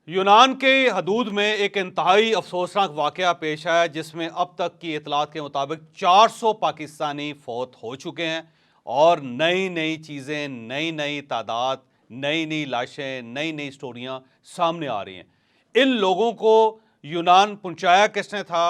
यूनान के हदूद में एक इंतहाई अफसोसनाक वाक़या पेश आया जिसमें अब तक की इतलात के मुताबिक 400 पाकिस्तानी फौत हो चुके हैं और नई नई चीज़ें, नई नई तादाद, नई नई लाशें, नई नई स्टोरियां सामने आ रही हैं। इन लोगों को यूनान पहुंचाया किसने था?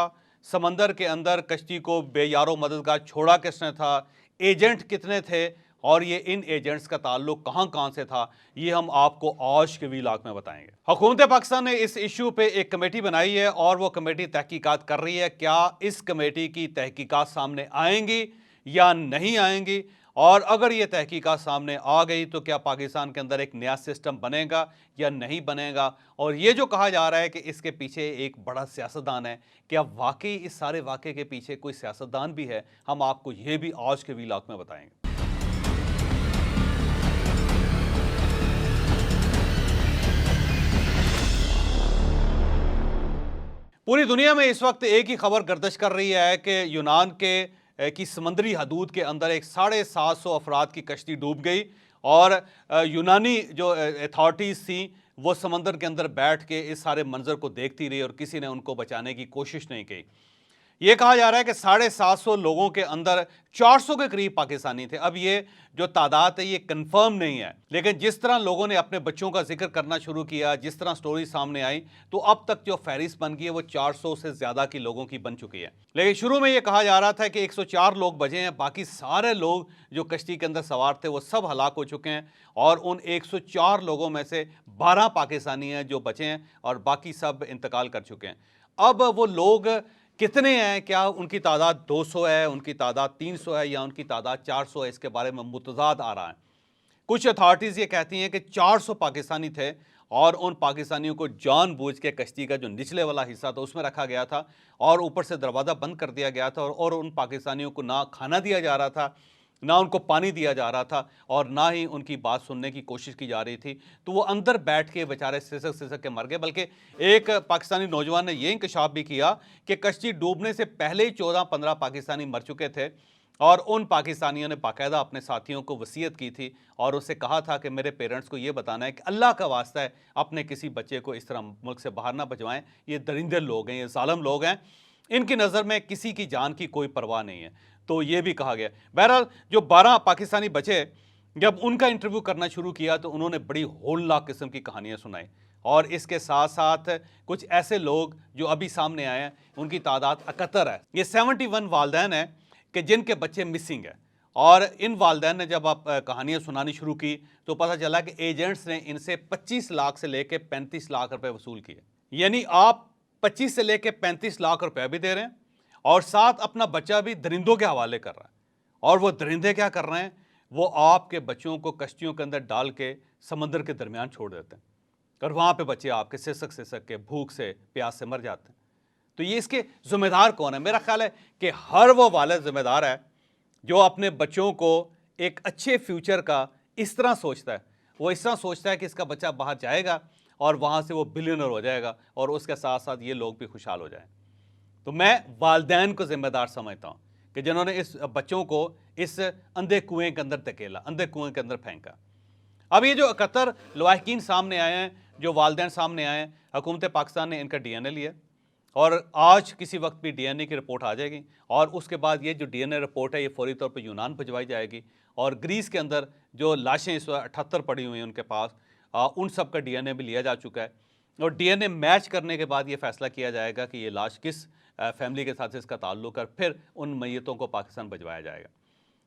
समंदर के अंदर कश्ती को बेयारो मददगार छोड़ा किसने था? एजेंट कितने थे? और ये इन एजेंट्स का ताल्लुक कहां कहां से था, ये हम आपको आज के वीलॉग में बताएंगे। हुकूमत पाकिस्तान ने इस इशू पे एक कमेटी बनाई है और वो कमेटी तहकीकात कर रही है। क्या इस कमेटी की तहकीकात सामने आएंगी या नहीं आएंगी? और अगर ये तहकीकात सामने आ गई तो क्या पाकिस्तान के अंदर एक नया सिस्टम बनेगा या नहीं बनेगा? और ये जो कहा जा रहा है कि इसके पीछे एक बड़ा सियासतदान है, क्या वाकई इस सारे वाक़े के पीछे कोई सियासतदान भी है? हम आपको ये भी आज के वीलॉग में बताएंगे। पूरी दुनिया में इस वक्त एक ही खबर गर्दिश कर रही है कि यूनान की समंदरी हदूद के अंदर एक 750 अफराद की कश्ती डूब गई और यूनानी जो अथॉरिटीज़ थी वो समंदर के अंदर बैठ के इस सारे मंजर को देखती रही और किसी ने उनको बचाने की कोशिश नहीं की। ये कहा जा रहा है कि 750 लोगों के अंदर 400 के करीब पाकिस्तानी थे। अब ये जो तादाद है ये कंफर्म नहीं है, लेकिन जिस तरह लोगों ने अपने बच्चों का जिक्र करना शुरू किया, जिस तरह स्टोरी सामने आई, तो अब तक जो फहरिस्त बन गई है वो 400 से ज़्यादा की लोगों की बन चुकी है। लेकिन शुरू में ये कहा जा रहा था कि 104 लोग बचे हैं, बाकी सारे लोग जो कश्ती के अंदर सवार थे वो सब हलाक हो चुके हैं और उन 104 लोगों में से 12 पाकिस्तानी हैं जो बचे हैं और बाकी सब इंतकाल कर चुके हैं। अब वो लोग कितने हैं, क्या उनकी तादाद 200 है, उनकी तादाद 300 है या उनकी तादाद 400 है, इसके बारे में मुतजाद आ रहा है। कुछ अथॉरिटीज़ ये कहती हैं कि 400 पाकिस्तानी थे और उन पाकिस्तानियों को जानबूझ के कश्ती का जो निचले वाला हिस्सा था उसमें रखा गया था और ऊपर से दरवाज़ा बंद कर दिया गया था और उन पाकिस्तानियों को ना खाना दिया जा रहा था, ना उनको पानी दिया जा रहा था और ना ही उनकी बात सुनने की कोशिश की जा रही थी। तो वो अंदर बैठ के बेचारे सिसक सिसक के मर गए। बल्कि एक पाकिस्तानी नौजवान ने ये इंकशाफ भी किया कि कश्ती डूबने से पहले ही 14-15 पाकिस्तानी मर चुके थे और उन पाकिस्तानियों ने बाकायदा अपने साथियों को वसीयत की थी और उससे कहा था कि मेरे पेरेंट्स को ये बताना है कि अल्लाह का वास्ता है अपने किसी बच्चे को इस तरह मुल्क से बाहर ना भिजवाएं। ये दरिंदे लोग हैं, ये जालिम लोग हैं, इनकी नज़र में किसी की जान की कोई परवाह नहीं है। तो ये भी कहा गया। बहरहाल जो 12 पाकिस्तानी बचे, जब उनका इंटरव्यू करना शुरू किया तो उन्होंने बड़ी होलनाक किस्म की कहानियां सुनाई और इसके साथ साथ कुछ ऐसे लोग जो अभी सामने आए हैं उनकी तादाद 71 है। ये 71 वालदैन है कि जिनके बच्चे मिसिंग है और इन वालदैन ने जब आप कहानियां सुनानी शुरू की तो पता चला कि एजेंट्स ने इनसे 25 लाख से लेकर 35 लाख रुपए वसूल किए। यानी आप 25 से लेकर 35 लाख रुपए भी दे रहे हैं और साथ अपना बच्चा भी दरिंदों के हवाले कर रहा है। और वो दरिंदे क्या कर रहे हैं, वो आपके बच्चों को कश्तियों के अंदर डाल के समंदर के दरमियान छोड़ देते हैं और वहाँ पे बच्चे आपके सिसक सिसक के भूख से प्यास से मर जाते हैं। तो ये इसके जिम्मेदार कौन है? मेरा ख्याल है कि हर वो वालिद जिम्मेदार है जो अपने बच्चों को एक अच्छे फ्यूचर का इस तरह सोचता है। वो इस तरह सोचता है कि इसका बच्चा बाहर जाएगा और वहाँ से वो बिलियनर हो जाएगा और उसके साथ साथ ये लोग भी खुशहाल हो जाएं। तो मैं वालदैन को जिम्मेदार समझता हूँ कि जिन्होंने इस बच्चों को इस अंधे कुएं के अंदर धकेला, अंधे कुएं के अंदर फेंका। अब ये जो 71 लवाहिकीन सामने आए हैं, जो वालदैन सामने आए हैं, हुकूमत पाकिस्तान ने इनका DNA लिया और आज किसी वक्त भी DNA की रिपोर्ट आ जाएगी और उसके बाद ये जो DNA रिपोर्ट है ये फौरी तौर पर यूनान भिजवाई जाएगी और ग्रीस के अंदर जो लाशें इस वक्त 78 पड़ी हुई हैं उनके पास, उन सब का DNA भी लिया जा चुका है और DNA मैच करने के बाद ये फैसला किया जाएगा कि ये लाश किस फैमिली के साथ इसका ताल्लुक है, फिर उन मैयतों को पाकिस्तान भिजवाया जाएगा।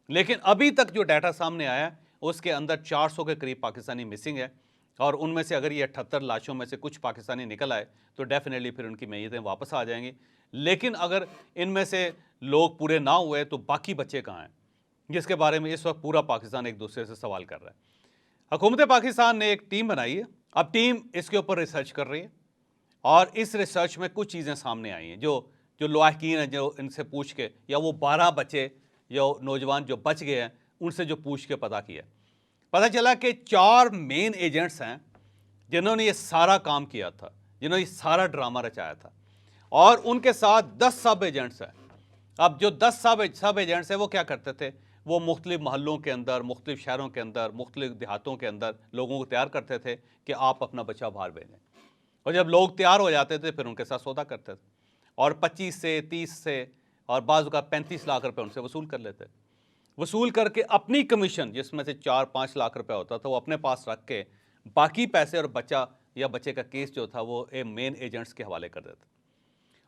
लेकिन अभी तक जो डाटा सामने आया उसके अंदर 400 के करीब पाकिस्तानी मिसिंग है और उनमें से अगर ये 78 लाशों में से कुछ पाकिस्तानी निकल आए तो डेफिनेटली फिर उनकी मैयतें वापस आ जाएंगी। लेकिन अगर इनमें से लोग पूरे ना हुए तो बाकी बच्चे कहाँ हैं, जिसके बारे में इस वक्त पूरा पाकिस्तान एक दूसरे से सवाल कर रहा है। हुकूमत पाकिस्तान ने एक टीम बनाई है, अब टीम इसके ऊपर रिसर्च कर रही है और इस रिसर्च में कुछ चीज़ें सामने आई हैं जो लवाहिकीन हैं, जो इनसे पूछ के या वो 12 बच्चे जो नौजवान जो बच गए हैं उनसे जो पूछ के पता किया, पता चला कि 4 मेन एजेंट्स हैं जिन्होंने ये सारा काम किया था, जिन्होंने ये सारा ड्रामा रचाया था और उनके साथ 10 सब एजेंट्स हैं। अब जो 10 सब एजेंट्स हैं वो क्या करते थे, वो मुख्तलिफ महल्लों के अंदर, मुख्तलिफ शहरों के अंदर, मुख्तलिफ देहातों के अंदर लोगों को तैयार करते थे कि आप अपना बच्चा बाहर भेजें और जब लोग तैयार हो जाते थे फिर उनके साथ सौदा करते थे और 25 से 30 से और बाज़ का 35 लाख रुपए उनसे वसूल कर लेते। वसूल करके अपनी कमीशन जिसमें से 4-5 लाख रुपए होता था वो अपने पास रख के बाकी पैसे और बचा या बच्चे का केस जो था वो मेन एजेंट्स के हवाले कर देते।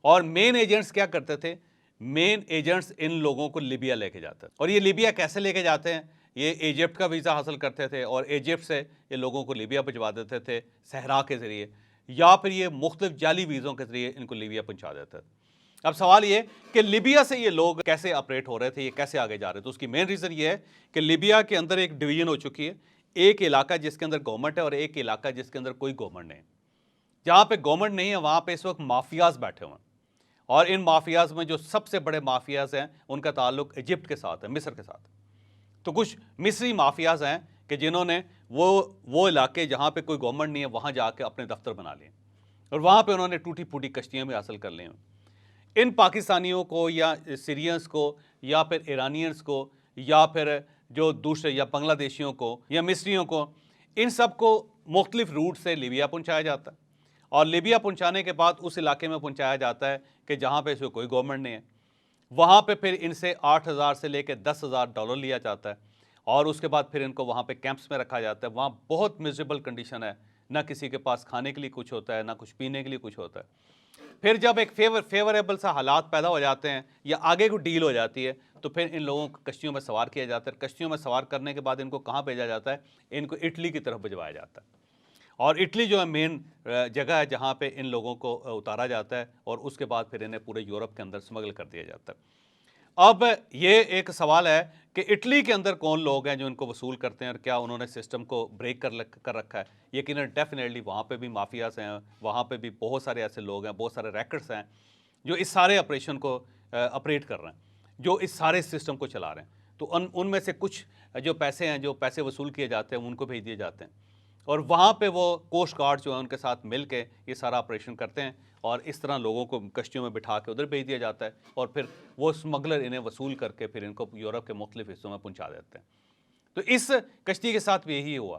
और मेन एजेंट्स क्या करते थे? मेन एजेंट्स इन लोगों को लीबिया लेके जाते थे। और ये लीबिया कैसे लेके जाते हैं? ये इजिप्ट का वीज़ा हासिल करते थे और इजिप्ट से ये लोगों को लीबिया भिजवा देते थे सहरा के ज़रिए, या फिर ये मुख्तलिफ जाली वीज़ों के ज़रिए इनको लीबिया पहुंचा देते थे। अब सवाल ये कि लीबिया से ये लोग कैसे ऑपरेट हो रहे थे, ये कैसे आगे जा रहे थे? तो उसकी मेन रीज़न ये है कि लीबिया के अंदर एक डिवीजन हो चुकी है, एक इलाका जिसके अंदर गवर्नमेंट है और एक इलाका जिसके अंदर कोई गवर्नमेंट नहीं है। जहाँ पे गवर्नमेंट नहीं है वहाँ पे इस वक्त माफियाज बैठे हुए हैं और इन माफियाज में जो सबसे बड़े माफियाज हैं उनका ताल्लुक इजिप्ट के साथ है, मिस्र के साथ। तो कुछ मिस्री माफियाज हैं कि जिन्होंने वो इलाके जहाँ पे कोई गवर्नमेंट नहीं है वहाँ जाके अपने दफ्तर बना लिए और वहाँ पे उन्होंने टूटी फूटी कश्तियाँ भी हासिल कर ली हैं। इन पाकिस्तानियों को या सीरियंस को या फिर ईरानियंस को या फिर जो दूसरे या बांग्लादेशियों को या मिस्रियों को, इन सब को मुख्तलिफ रूट से लीबिया पहुँचाया जाता है और लीबिया पहुँचाने के बाद उस इलाके में पहुँचाया जाता है कि जहाँ पे इसमें कोई गवर्नमेंट नहीं है। वहाँ पे फिर इनसे 8,000 से लेकर $10,000 लिया जाता है और उसके बाद फिर इनको वहाँ पे कैंप्स में रखा जाता है। वहाँ बहुत मिजरेबल कंडीशन है, ना किसी के पास खाने के लिए कुछ होता है, ना कुछ पीने के लिए कुछ होता है। फिर जब एक फेवरेबल सा हालात पैदा हो जाते हैं या आगे को डील हो जाती है तो फिर इन लोगों को कश्तियों में सवार किया जाता है। कश्तियों में सवार करने के बाद इनको कहाँ भेजा जाता है? इनको इटली की तरफ भिजवाया जाता है और इटली जो है मेन जगह है जहाँ पे इन लोगों को उतारा जाता है और उसके बाद फिर इन्हें पूरे यूरोप के अंदर स्मगल कर दिया जाता है। अब ये एक सवाल है कि इटली के अंदर कौन लोग हैं जो इनको वसूल करते हैं और क्या उन्होंने सिस्टम को ब्रेक कर रखा है? यकीनन डेफिनेटली वहाँ पे भी माफियाज हैं, वहाँ पे भी बहुत सारे ऐसे लोग हैं, बहुत सारे रैकेट्स हैं जो इस सारे ऑपरेशन को ऑपरेट कर रहे हैं, जो इस सारे सिस्टम को चला रहे हैं। तो उनमें से कुछ जो पैसे हैं, जो पैसे वसूल किए जाते हैं उनको भेज दिए जाते हैं और वहाँ पे वो कोस्ट गार्ड जो है उनके साथ मिल के ये सारा ऑपरेशन करते हैं और इस तरह लोगों को कश्तियों में बिठा के उधर भेज दिया जाता है और फिर वो स्मगलर इन्हें वसूल करके फिर इनको यूरोप के मुख्तलिफ हिस्सों में पहुँचा देते हैं। तो इस कश्ती के साथ भी यही हुआ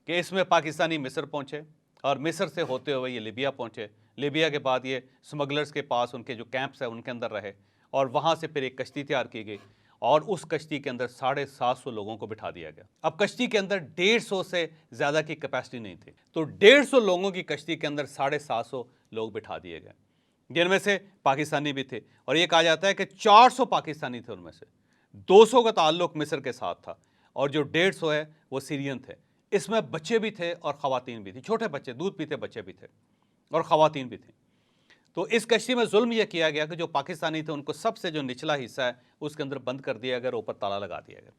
कि इसमें पाकिस्तानी मिस्र पहुँचे और मिस्र से होते हुए ये लीबिया पहुँचे। लीबिया के बाद ये स्मगलर्स के पास उनके जो कैंप्स हैं उनके अंदर रहे और वहाँ से फिर एक कश्ती तैयार की गई और उस कश्ती के अंदर 750 लोगों को बिठा दिया गया। अब कश्ती के अंदर 150 से ज़्यादा की कैपेसिटी नहीं थी, तो 150 लोगों की कश्ती के अंदर 750 लोग बिठा दिए गए, जिनमें से पाकिस्तानी भी थे और ये कहा जाता है कि 400 पाकिस्तानी थे, उनमें से 200 का ताल्लुक मिस्र के साथ था और जो 150 है वो सीरियन थे। इसमें बच्चे भी थे और ख़वातीन भी थी, छोटे बच्चे, दूध पीते बच्चे भी थे और ख़वातीन भी थी। तो इस कश्ती में जुल्म यह किया गया कि जो पाकिस्तानी थे उनको सबसे जो निचला हिस्सा है उसके अंदर बंद कर दिया गया, ऊपर ताला लगा दिया गया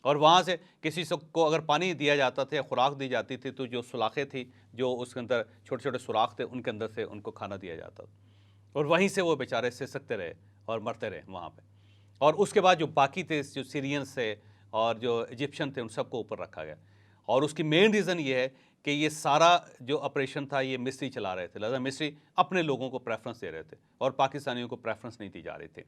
और वहाँ से किसी को अगर पानी दिया जाता था या खुराक दी जाती थी तो जो सुलाखें थी, जो उसके अंदर छोटे छोटे सुराख थे, उनके अंदर से उनको खाना दिया जाता था और वहीं से वो बेचारे सिसकते रहे और मरते रहे वहाँ पे। और उसके बाद जो बाकी थे, जो सीरियंस थे और जो इजिप्शियन थे, उन सबको ऊपर रखा गया और उसकी मेन रीज़न ये है कि ये सारा जो ऑपरेशन था ये मिस्री चला रहे थे, लिहाजा मिस्री अपने लोगों को प्रेफरेंस दे रहे थे और पाकिस्तानियों को प्रेफरेंस नहीं दी जा रही थी।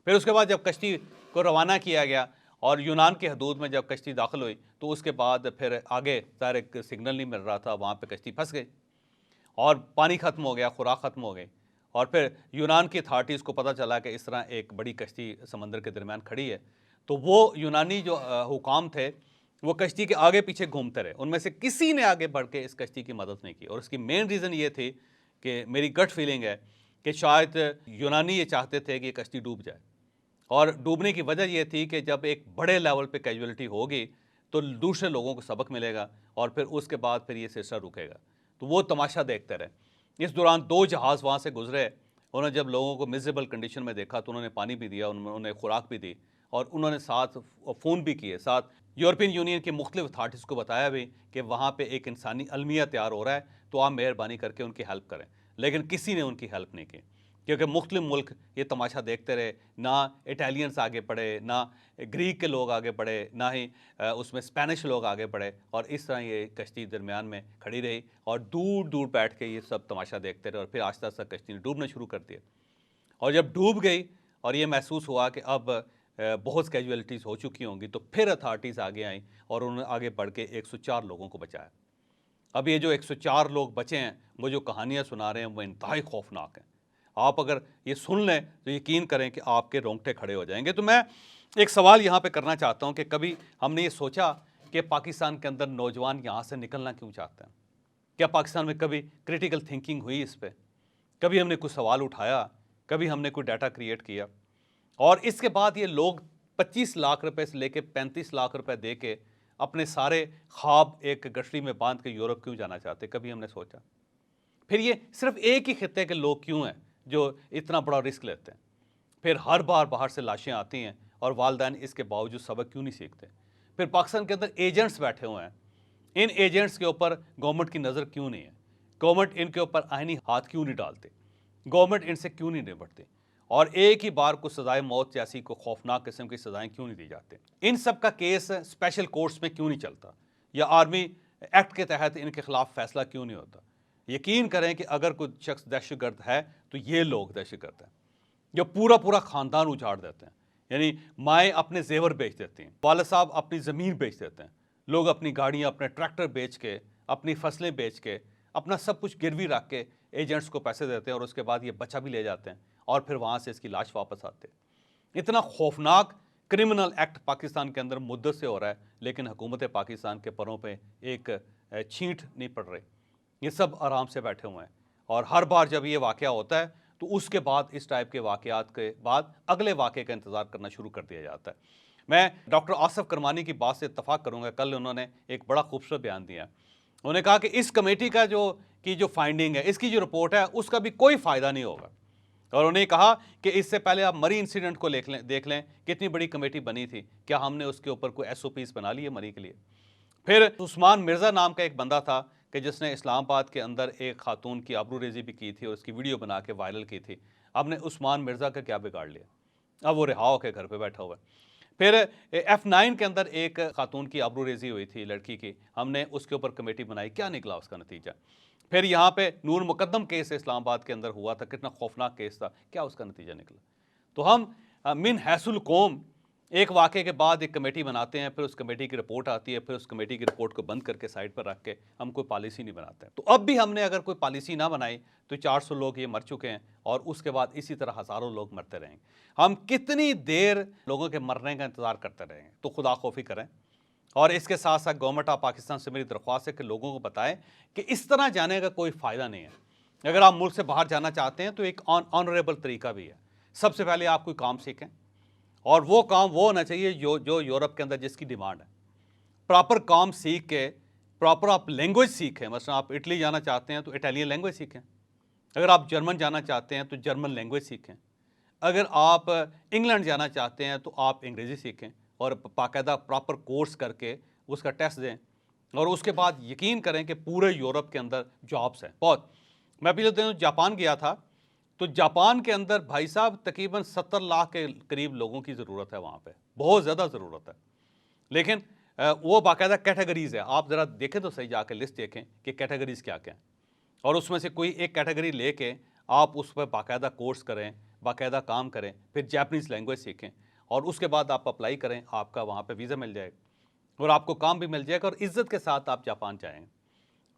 फिर उसके बाद जब कश्ती को रवाना किया गया और यूनान की हदूद में जब कश्ती दाखिल हुई तो उसके बाद फिर आगे ज़ाहिर एक सिग्नल नहीं मिल रहा था, वहाँ पे कश्ती फंस गई और पानी ख़त्म हो गया, खुराक ख़त्म हो गई और फिर यूनान की अथॉरिटीज़ को पता चला कि इस तरह एक बड़ी कश्ती समंदर के दरमियान खड़ी है। तो वो यूनानी जो हुकाम थे वो कश्ती के आगे पीछे घूमते रहे, उनमें से किसी ने आगे बढ़ के इस कश्ती की मदद नहीं की और उसकी मेन रीज़न ये थी कि मेरी गट फीलिंग है कि शायद यूनानी ये चाहते थे कि ये कश्ती डूब जाए और डूबने की वजह ये थी कि जब एक बड़े लेवल पे कैजुअलिटी होगी तो दूसरे लोगों को सबक मिलेगा और फिर उसके बाद फिर ये सिलसिला रुकेगा। तो वो तमाशा देखते रहे। इस दौरान 2 जहाज़ वहाँ से गुजरे, उन्होंने जब लोगों को मिजरेबल कंडीशन में देखा तो उन्होंने पानी भी दिया, उन्होंने खुराक भी दी और उन्होंने साथ फ़ोन भी किए, साथ यूरोपियन यूनियन की मुख्तलिफ अथॉरिटीज़ को बताया भी कि वहाँ पे एक इंसानी अलमिया तैयार हो रहा है, तो आप मेहरबानी करके उनकी हेल्प करें। लेकिन किसी ने उनकी हेल्प नहीं की क्योंकि मुख्तलिफ मुल्क ये तमाशा देखते रहे। ना इटालियंस आगे बढ़े, ना ग्रीक के लोग आगे बढ़े, ना ही उसमें स्पेनिश लोग आगे बढ़े और इस तरह ये कश्ती दरमियान में खड़ी रही और दूर दूर बैठ के ये सब तमाशा देखते रहे और फिर आहिस्ता आहिस्ता कश्ती ने डूबना शुरू कर दिया और जब डूब गई और ये महसूस हुआ कि अब बहुत कैजुअलिटीज़ हो चुकी होंगी तो फिर अथॉरिटीज़ आगे आई और उन्होंने आगे बढ़ के 104 लोगों को बचाया अब ये जो 104 लोग बचे हैं, वो जो कहानियाँ सुना रहे हैं वो इंतहाई खौफनाक हैं। आप अगर ये सुन लें तो यकीन करें कि आपके रोंगटे खड़े हो जाएंगे। तो मैं एक सवाल यहाँ पे करना चाहता हूँ कि कभी हमने ये सोचा कि पाकिस्तान के अंदर नौजवान यहाँ से निकलना क्यों चाहते हैं? क्या पाकिस्तान में कभी क्रिटिकल थिंकिंग हुई इस पर? कभी हमने कुछ सवाल उठाया? कभी हमने कोई डाटा क्रिएट किया? और इसके बाद ये लोग 25 लाख रुपए से लेके 35 लाख रुपए दे के अपने सारे ख्वाब एक गठरी में बांध के यूरोप क्यों जाना चाहते? कभी हमने सोचा? फिर ये सिर्फ एक ही खित्ते के लोग क्यों हैं जो इतना बड़ा रिस्क लेते हैं? फिर हर बार बाहर से लाशें आती हैं और वालिदैन इसके बावजूद सबक क्यों नहीं सीखते? फिर पाकिस्तान के अंदर एजेंट्स बैठे हुए हैं, इन एजेंट्स के ऊपर गवर्नमेंट की नज़र क्यों नहीं है? गवर्नमेंट इनके ऊपर आईनी हाथ क्यों नहीं डालते? गवर्नमेंट इनसे क्यों नहीं निपटती? और एक ही बार को सजाए मौत जैसी को खौफनाक किस्म की सजाएं क्यों नहीं दी जाती? इन सब का केस स्पेशल कोर्ट्स में क्यों नहीं चलता? या आर्मी एक्ट के तहत इनके खिलाफ फैसला क्यों नहीं होता? यकीन करें कि अगर कोई शख्स दहशतगर्द है तो ये लोग दहशतगर्द हैं, जो पूरा पूरा ख़ानदान उजाड़ देते हैं। यानी माएँ अपने जेवर बेच देती हैं, वालिद साहब अपनी ज़मीन बेच देते हैं, लोग अपनी गाड़ियाँ, अपने ट्रैक्टर बेच के, अपनी फसलें बेच के, अपना सब कुछ गिरवी रख के एजेंट्स को पैसे देते हैं और उसके बाद ये बच्चा भी ले जाते हैं और फिर वहाँ से इसकी लाश वापस आते हैं। इतना खौफनाक क्रिमिनल एक्ट पाकिस्तान के अंदर मुद्दत से हो रहा है, लेकिन हुकूमत पाकिस्तान के परों पे एक छींट नहीं पड़ रही। ये सब आराम से बैठे हुए हैं और हर बार जब ये वाक़या होता है तो उसके बाद इस टाइप के वाक़यात के बाद अगले वाक़े का इंतज़ार करना शुरू कर दिया जाता है। मैं डॉक्टर आसिफ करमानी की बात से इत्तफ़ाक़ करूँगा। कल उन्होंने एक बड़ा खूबसूरत बयान दिया। उन्होंने कहा कि इस कमेटी का जो फाइंडिंग है, इसकी जो रिपोर्ट है, उसका भी कोई फ़ायदा नहीं होगा। और उन्होंने कहा कि इससे पहले आप मरी इंसिडेंट को देख लें, कितनी बड़ी कमेटी बनी थी, क्या हमने उसके ऊपर कोई SOPs बना लिए मरी के लिए? फिर उस्मान मिर्ज़ा नाम का एक बंदा था कि जिसने इस्लामाबाद के अंदर एक खातून की आबरूरेज़ी भी की थी और उसकी वीडियो बना के वायरल की थी। आपने उस्मान मिर्ज़ा का क्या बिगाड़ लिया? अब वो रिहा होकर घर पे बैठा हुआ है। फिर F9 के अंदर एक खातून की आबरूरेज़ी हुई थी लड़की की, हमने उसके ऊपर कमेटी बनाई, क्या निकला उसका नतीजा? फिर यहाँ पे नूर मुकद्दम केस इस्लामाबाद के अंदर हुआ था, कितना खौफनाक केस था, क्या उसका नतीजा निकला? तो हम मिन हैसुल कौम एक वाक़े के बाद एक कमेटी बनाते हैं, फिर उस कमेटी की रिपोर्ट आती है, फिर उस कमेटी की रिपोर्ट को बंद करके साइड पर रख के हम कोई पॉलिसी नहीं बनाते हैं। तो अब भी हमने अगर कोई पॉलिसी ना बनाई तो 400 लोग ये मर चुके हैं और उसके बाद इसी तरह हज़ारों लोग मरते रहेंगे। हम कितनी देर लोगों के मरने का इंतज़ार करते रहेंगे? तो खुदा खौफी करें। और इसके साथ साथ गवर्नमेंट ऑफ पाकिस्तान से मेरी दरख्वास्त है कि लोगों को बताएं कि इस तरह जाने का कोई फ़ायदा नहीं है। अगर आप मुल्क से बाहर जाना चाहते हैं तो एक ऑनरेबल तरीका भी है। सबसे पहले आप कोई काम सीखें और वो काम वो होना चाहिए जो यूरोप के अंदर जिसकी डिमांड है। प्रॉपर काम सीख के प्रॉपर आप लैंग्वेज सीखें। मसलन आप इटली जाना चाहते हैं तो इटालियन लैंग्वेज सीखें। अगर आप जर्मन जाना चाहते हैं तो जर्मन लैंग्वेज सीखें। अगर आप इंग्लैंड जाना चाहते हैं तो आप अंग्रेज़ी सीखें और बाकायदा प्रॉपर कोर्स करके उसका टेस्ट दें और उसके बाद यकीन करें कि पूरे यूरोप के अंदर जॉब्स हैं बहुत। मैं पिछले दिनों जापान गया था, तो जापान के अंदर भाई साहब तकरीबन 70 लाख के करीब लोगों की ज़रूरत है वहाँ पे, बहुत ज़्यादा ज़रूरत है। लेकिन वो बाकायदा कैटेगरीज़ है, आप ज़रा देखें तो सही, जाके लिस्ट देखें कि कैटेगरीज़ क्या क्या हैं और उसमें से कोई एक कैटेगरी लेके आप उस पर बाकायदा कोर्स करें, बाकायदा काम करें, फिर जापानीज़ लैंग्वेज सीखें और उसके बाद आप अप्लाई करें, आपका वहाँ पे वीज़ा मिल जाएगा और आपको काम भी मिल जाएगा और इज़्ज़त के साथ आप जापान जाएंगे।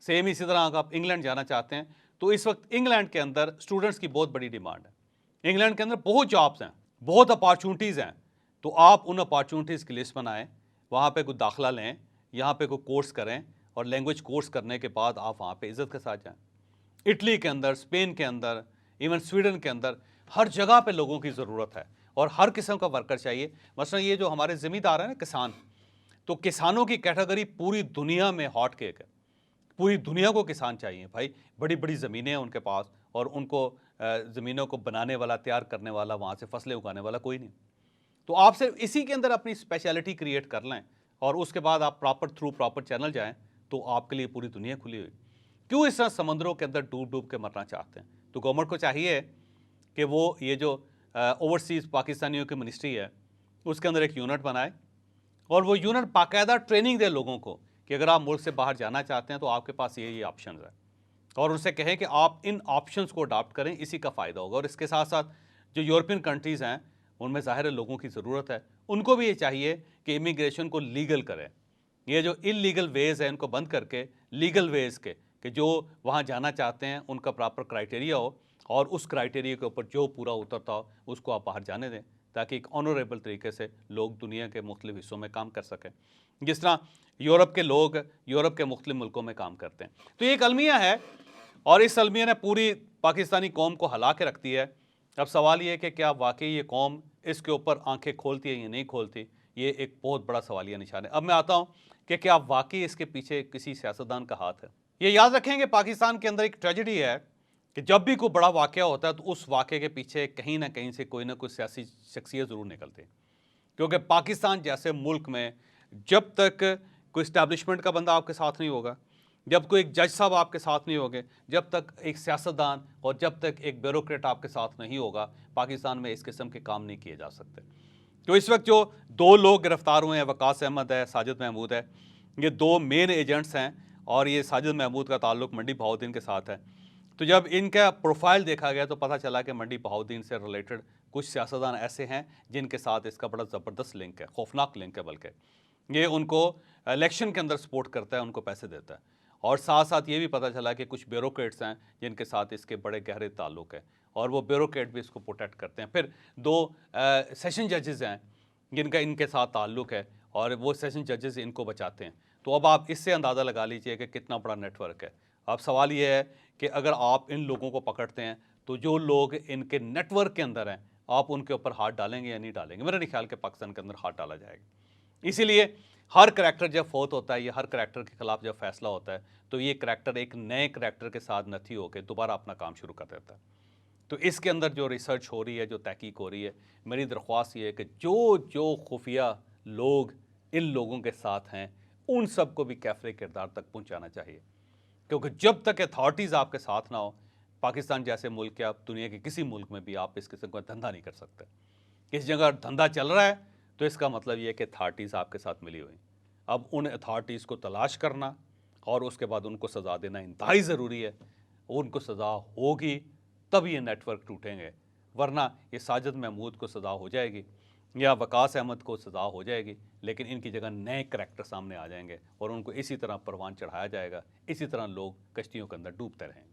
सेम इसी तरह अगर आप इंग्लैंड जाना चाहते हैं तो इस वक्त इंग्लैंड के अंदर स्टूडेंट्स की बहुत बड़ी डिमांड है। इंग्लैंड के अंदर बहुत जॉब्स हैं, बहुत अपॉर्चुनिटीज़ हैं, तो आप उन अपॉर्चुनिटीज़ की लिस्ट बनाएं, वहाँ पे कोई दाखिला लें, यहाँ पे कोई कोर्स करें और लैंग्वेज कोर्स करने के बाद आप वहाँ पे इज़्ज़त के साथ जाएँ। इटली के अंदर, स्पेन के अंदर, इवन स्वीडन के अंदर हर जगह पे लोगों की ज़रूरत है और हर किस्म का वर्कर चाहिए। मसलन ये जो हमारे ज़मींदार हैं ना, किसान, तो किसानों की कैटेगरी पूरी दुनिया में हॉट केक है। पूरी दुनिया को किसान चाहिए भाई, बड़ी बड़ी ज़मीनें हैं उनके पास और उनको ज़मीनों को बनाने वाला, तैयार करने वाला, वहाँ से फसलें उगाने वाला कोई नहीं। तो आप सिर्फ इसी के अंदर अपनी स्पेशलिटी क्रिएट कर लें और उसके बाद आप प्रॉपर चैनल जाएँ तो आपके लिए पूरी दुनिया खुली हुई। क्यों इस तरह समंदरों के अंदर डूब डूब के मरना चाहते हैं? तो गवर्नमेंट को चाहिए कि वो ये जो ओवरसीज़ पाकिस्तानियों की मिनिस्ट्री है उसके अंदर एक यूनिट बनाए और वो यूनिट बाकायदा ट्रेनिंग दे लोगों को कि अगर आप मुल्क से बाहर जाना चाहते हैं तो आपके पास ये ऑप्शन है और उनसे कहें कि आप इन ऑप्शंस को अडॉप्ट करें, इसी का फ़ायदा होगा। और इसके साथ साथ जो यूरोपियन कंट्रीज़ हैं उनमें ज़ाहिर है लोगों की ज़रूरत है, उनको भी ये चाहिए कि इमिग्रेशन को लीगल करें, ये जो इलीगल वेज है इनको बंद करके लीगल वेज के कि जो वहाँ जाना चाहते हैं उनका प्रॉपर क्राइटेरिया हो और उस क्राइटेरिया के ऊपर जो पूरा उतरता हो उसको आप बाहर जाने दें, ताकि एक ऑनरेबल तरीके से लोग दुनिया के मुख्तलिफ हिस्सों में काम कर सकें, जिस तरह यूरोप के लोग यूरोप के मुख्तलिफ मुल्कों में काम करते हैं। तो ये एक अलमिया है और इस अलमिया ने पूरी पाकिस्तानी कौम को हिला के रख दिया है। अब सवाल ये है कि क्या वाकई ये कौम इसके ऊपर आंखें खोलती है या नहीं खोलती, ये एक बहुत बड़ा सवालिया निशान है। अब मैं आता हूँ कि क्या वाकई इसके पीछे किसी सियासतदान का हाथ है। ये याद रखें कि पाकिस्तान के अंदर एक ट्रेजेडी है कि जब भी कोई बड़ा वाक़या होता है तो उस वाक़े के पीछे कहीं ना कहीं से कोई ना कोई सियासी शख्सियत ज़रूर निकलती है, क्योंकि पाकिस्तान जैसे मुल्क में जब तक कोई इस्टेब्लिशमेंट का बंदा आपके साथ नहीं होगा, जब कोई एक जज साहब आपके साथ नहीं होंगे, जब तक एक सियासतदान और जब तक एक ब्यूरोक्रेट आपके साथ नहीं होगा, पाकिस्तान में इस किस्म के काम नहीं किए जा सकते। तो इस वक्त जो दो लोग गिरफ्तार हुए हैं, वकास अहमद है, साजिद महमूद है, ये दो मेन एजेंट्स हैं और ये साजिद महमूद का ताल्लुक मंडी बहाउद्दीन के साथ है। तो जब इनका प्रोफाइल देखा गया तो पता चला कि मंडी बहाउद्दीन से रिलेटेड कुछ सियासतदान ऐसे हैं जिनके साथ इसका बड़ा ज़बरदस्त लिंक है, खौफनाक लिंक है। बल्कि ये उनको इलेक्शन के अंदर सपोर्ट करता है, उनको पैसे देता है। और साथ साथ ये भी पता चला कि कुछ ब्यूरोक्रेट्स हैं जिनके साथ इसके बड़े गहरे ताल्लुक है और वो ब्यूरोक्रेट भी इसको प्रोटेक्ट करते हैं। फिर दो सेशन जजेस हैं जिनका इनके साथ ताल्लुक है और वो सेशन जजेस इनको बचाते हैं। तो अब आप इससे अंदाज़ा लगा लीजिए कि कितना बड़ा नेटवर्क है। अब सवाल ये है कि अगर आप इन लोगों को पकड़ते हैं तो जो लोग इनके नेटवर्क के अंदर हैं आप उनके ऊपर हाथ डालेंगे या नहीं डालेंगे? मेरा नहीं ख्याल कि पाकिस्तान के अंदर हाथ डाला जाएगा। इसीलिए हर करैक्टर जब फौत होता है या हर करैक्टर के खिलाफ जब फैसला होता है तो ये करैक्टर एक नए करैक्टर के साथ नथी होकर दोबारा अपना काम शुरू कर देता है। तो इसके अंदर जो रिसर्च हो रही है, जो तहकीक हो रही है, मेरी दरख्वास्त ये है कि जो जो खुफिया लोग इन लोगों के साथ हैं उन सबको भी कैफरे किरदार तक पहुँचाना चाहिए, क्योंकि जब तक अथॉरिटीज़ आपके साथ ना हो, पाकिस्तान जैसे मुल्क या दुनिया के किसी मुल्क में भी आप इस किस्म का धंधा नहीं कर सकते। किस जगह धंधा चल रहा है तो इसका मतलब ये है कि अथॉरिटीज़ आपके साथ मिली हुई। अब उन अथॉरिटीज़ को तलाश करना और उसके बाद उनको सज़ा देना इंतहाई ज़रूरी है। उनको सज़ा होगी तब ये नेटवर्क टूटेंगे, वरना ये साजिद महमूद को सज़ा हो जाएगी या वकास अहमद को सज़ा हो जाएगी, लेकिन इनकी जगह नए करैक्टर सामने आ जाएंगे और उनको इसी तरह परवान चढ़ाया जाएगा, इसी तरह लोग कश्तियों के अंदर डूबते रहेंगे।